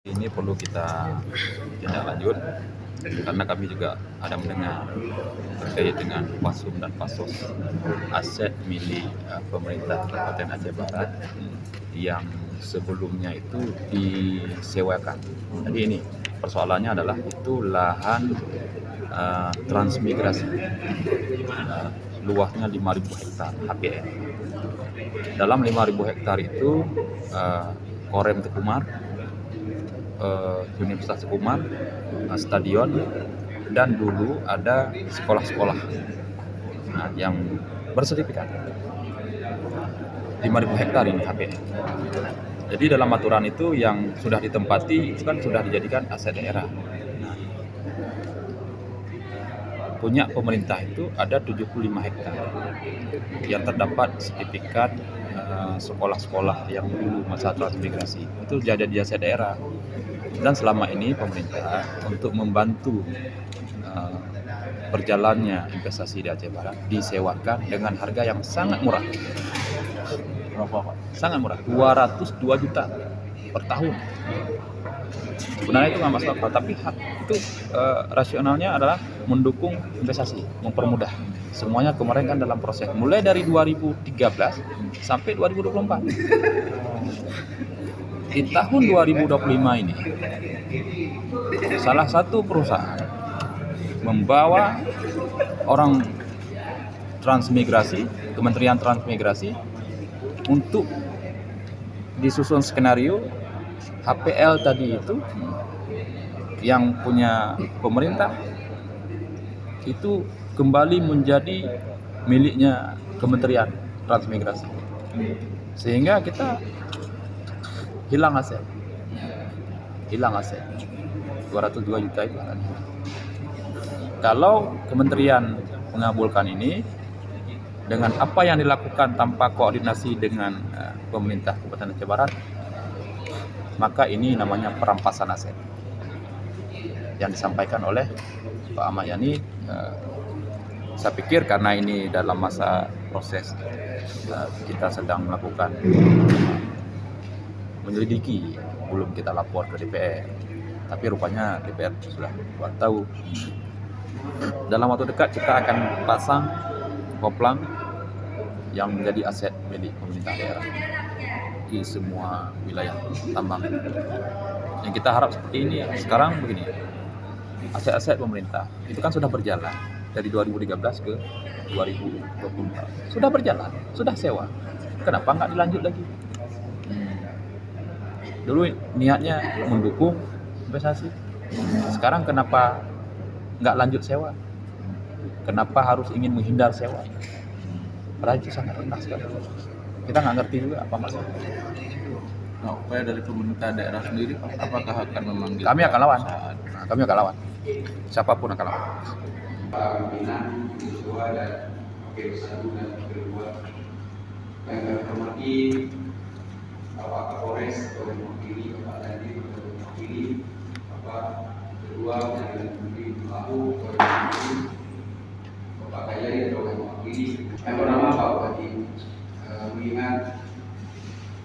Ini perlu kita tindak lanjut karena kami juga ada mendengar terkait dengan Pasum dan Pasos aset milik pemerintah Kabupaten Aceh Barat yang sebelumnya itu disewakan. Jadi ini persoalannya adalah itu lahan transmigrasi, luasnya 5.000 hektar HPL. Dalam 5.000 hektar itu Korem Tekumar, Universitas Tekumar, stadion, dan dulu ada sekolah-sekolah yang bersertifikat. 5.000 hektar ini HPL. Jadi dalam aturan itu yang sudah ditempati itu kan sudah dijadikan aset daerah. Punya pemerintah itu ada 75 hektar yang terdapat sertifikat sekolah-sekolah yang dulu masa transmigrasi itu jadi di aset daerah. Dan selama ini pemerintah untuk membantu berjalannya investasi di Aceh Barat disewakan dengan harga yang sangat murah. Sangat murah, 202 juta per tahun. Sebenarnya itu nggak masuk akal, tapi itu rasionalnya adalah mendukung investasi, mempermudah. Semuanya kemarin kan dalam proses, mulai dari 2013 sampai 2024. Di tahun 2025 ini, salah satu perusahaan membawa orang transmigrasi, Kementerian Transmigrasi, untuk disusun skenario HPL tadi itu yang punya pemerintah itu kembali menjadi miliknya Kementerian Transmigrasi, sehingga kita hilang aset 202 juta itu akan hilang. Kalau kementerian mengabulkan ini dengan apa yang dilakukan tanpa koordinasi dengan pemerintah Kabupaten Aceh Barat, maka ini namanya perampasan aset yang disampaikan oleh Pak Ahmad Yani. Saya pikir karena ini dalam masa proses kita sedang melakukan menyelidiki, belum kita lapor ke DPR, tapi rupanya DPR sudah buat tahu. Dalam waktu dekat kita akan pasang koplang yang menjadi aset milik pemerintah daerah di semua wilayah tambang. Yang kita harap seperti ini. Sekarang begini, aset-aset pemerintah itu kan sudah berjalan dari 2013 ke 2024. Sudah berjalan, sudah sewa. Kenapa nggak dilanjut lagi? Dulu niatnya mendukung investasi. Sekarang kenapa nggak lanjut sewa? Kenapa harus ingin menghindar sewa? Padahal itu sangat rendah sekali. Kita nggak ngerti juga apa maksudnya. Nah, upaya dari pemerintah daerah sendiri, apakah akan memanggil? Kami akan lawan. Kami akan lawan. Siapapun akan lawan. Pak pimpinan, Joshua dan Wakil 1 dan Wakil 2 yang kami hormati Bapak Kapolres atau mewakili Bapak Dandim atau mewakili Bapak Kedua dan Menteri Lahu atau mewakili Bapak Kajari atau mewakili. Yang pertama Pak Bupati mengingat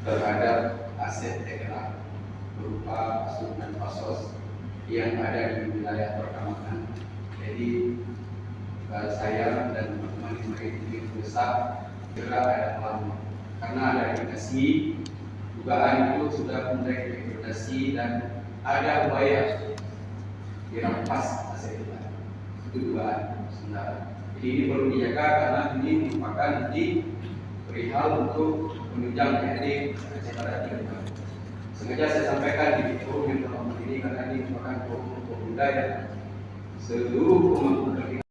terhadap aset daerah berupa Pasum dan Pasos yang ada di wilayah pertamakan. Jadi saya dan teman-teman yang besar segera ada pelapor karena ada indikasi dugaan itu sudah mulai diinterpretasi dan ada upaya dirampas aset itu dugaan sebenarnya. Jadi ini perlu dijaga karena ini merupakan nanti perihal untuk menunjang PAD Aceh Barat ini. Sengaja saya sampaikan di forum yang terhormat ini karena ini merupakan forum budaya seluruh pemangku kepentingan